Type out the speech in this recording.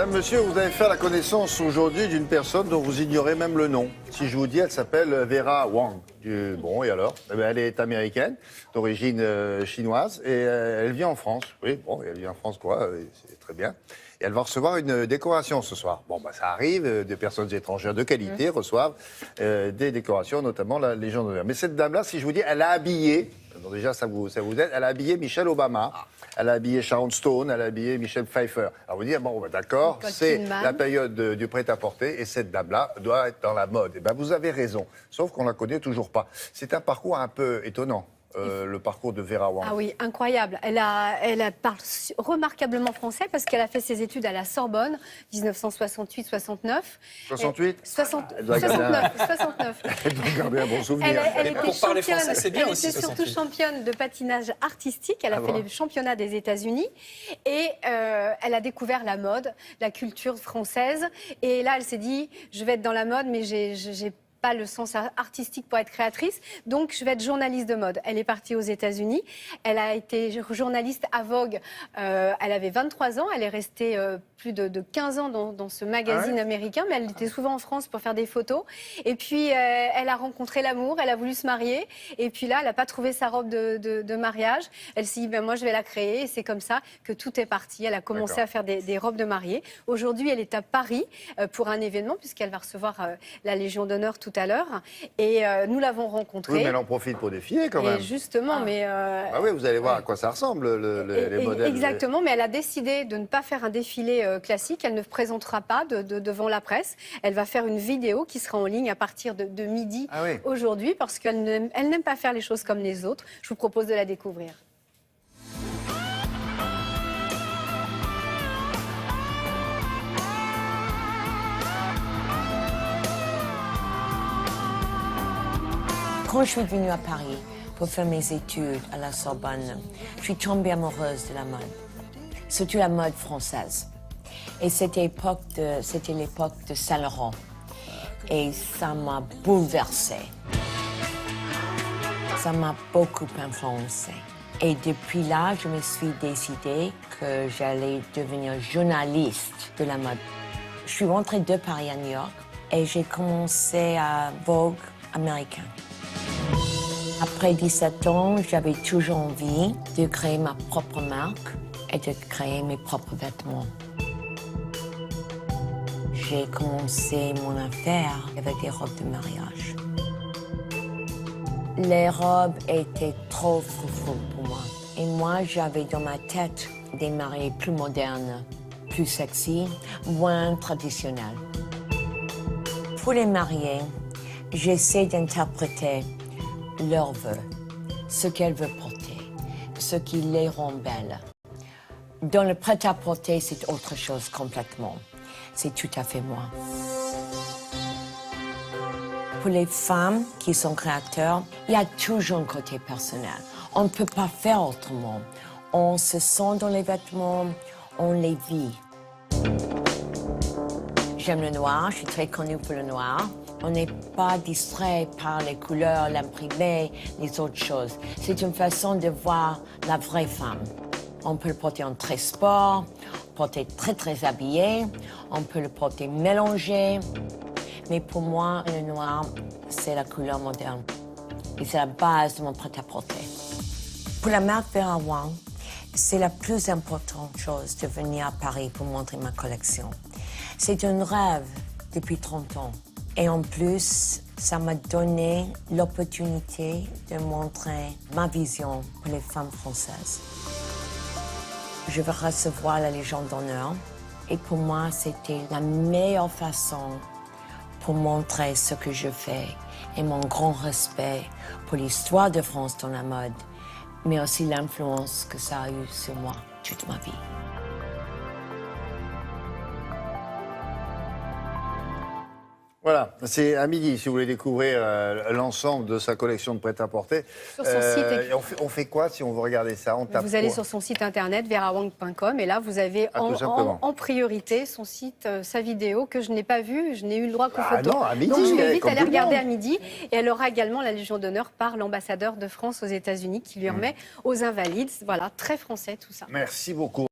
Madame, monsieur, vous allez faire la connaissance aujourd'hui d'une personne dont vous ignorez même le nom. Si je vous dis, elle s'appelle Vera Wang. Bon, et alors? Eh bien, elle est américaine, d'origine chinoise, et elle vit en France. Oui, bon, elle vit en France, quoi, c'est très bien. Et elle va recevoir une décoration ce soir. Bon, bah, ça arrive, des personnes étrangères de qualité reçoivent des décorations, notamment la Légion d'honneur. Mais cette dame-là, si je vous dis, elle a habillé, donc déjà ça vous aide, elle a habillé Michelle Obama, elle a habillé Sharon Stone, elle a habillé Michelle Pfeiffer. Alors vous dites, bon, bah, d'accord, c'est la période du prêt-à-porter, et cette dame-là doit être dans la mode. Et bien, vous avez raison, sauf qu'on ne la connaît toujours pas. C'est un parcours un peu étonnant. Le parcours de Vera Wang. Ah oui, incroyable. Elle parle remarquablement français parce qu'elle a fait ses études à la Sorbonne, 1968-69. 68 69. Elle doit garder un bon souvenir. Elle était pour parler français, c'est bien elle aussi, était surtout 68. championne de patinage artistique. Elle a fait les championnats des États-Unis et elle a découvert la mode, la culture française. Et là, elle s'est dit, je vais être dans la mode, mais j'ai pas le sens artistique pour être créatrice, donc je vais être journaliste de mode. Elle est partie aux États-Unis, elle a été journaliste à Vogue, elle avait 23 ans, elle est restée plus de 15 ans dans ce magazine américain, mais elle était souvent en France pour faire des photos. Et puis elle a rencontré l'amour, elle a voulu se marier, et puis là, elle n'a pas trouvé sa robe de mariage. Elle s'est dit, ben, moi je vais la créer, et c'est comme ça que tout est parti. Elle a commencé à faire des robes de mariée. Aujourd'hui, elle est à Paris pour un événement, puisqu'elle va recevoir la Légion d'honneur tout à l'heure, et nous l'avons rencontrée. Oui, mais elle en profite pour défiler quand même. Et justement, mais... Ah oui, vous allez voir à quoi ça ressemble, les modèles. Exactement, mais elle a décidé de ne pas faire un défilé classique, elle ne présentera pas devant la presse, elle va faire une vidéo qui sera en ligne à partir de midi aujourd'hui, parce qu'elle n'aime pas faire les choses comme les autres. Je vous propose de la découvrir. Quand je suis venue à Paris pour faire mes études à la Sorbonne, je suis tombée amoureuse de la mode, surtout la mode française. Et c'était l'époque de Saint-Laurent. Et ça m'a bouleversée. Ça m'a beaucoup influencée. Et depuis là, je me suis décidée que j'allais devenir journaliste de la mode. Je suis rentrée de Paris à New York et j'ai commencé à Vogue américain. Après 17 ans, j'avais toujours envie de créer ma propre marque et de créer mes propres vêtements. J'ai commencé mon affaire avec des robes de mariage. Les robes étaient trop froufrous pour moi. Et moi, j'avais dans ma tête des mariés plus modernes, plus sexy, moins traditionnels. Pour les mariés, j'essaie d'interpréter leurs vœux, ce qu'elles veulent porter, ce qui les rend belles. Dans le prêt-à-porter, c'est autre chose complètement. C'est tout à fait moi. Pour les femmes qui sont créateurs, il y a toujours un côté personnel. On ne peut pas faire autrement. On se sent dans les vêtements, on les vit. J'aime le noir, je suis très connue pour le noir. On n'est pas distrait par les couleurs, l'imprimé, les autres choses. C'est une façon de voir la vraie femme. On peut le porter en très sport, porter très habillé, on peut le porter mélangé. Mais pour moi, le noir, c'est la couleur moderne. Et c'est la base de mon prêt-à-porter. Pour la marque Vera Wang, c'est la plus importante chose de venir à Paris pour montrer ma collection. C'est un rêve depuis 30 ans. Et en plus, ça m'a donné l'opportunité de montrer ma vision pour les femmes françaises. Je vais recevoir la Légion d'honneur. Et pour moi, c'était la meilleure façon pour montrer ce que je fais et mon grand respect pour l'histoire de France dans la mode, mais aussi l'influence que ça a eu sur moi toute ma vie. Voilà, c'est à midi si vous voulez découvrir l'ensemble de sa collection de prêt-à-porter. Sur son site. On fait quoi si on veut regarder ça? On tape Vous allez quoi sur son site internet, verawang.com, et là vous avez en priorité son site, sa vidéo que je n'ai pas vue, je n'ai eu le droit qu'aux photos. Non, à midi, donc je vais vite comme aller tout le regarder monde. à midi, et elle aura également la Légion d'honneur par l'ambassadeur de France aux États-Unis qui lui remet aux Invalides. Voilà, très français tout ça. Merci beaucoup.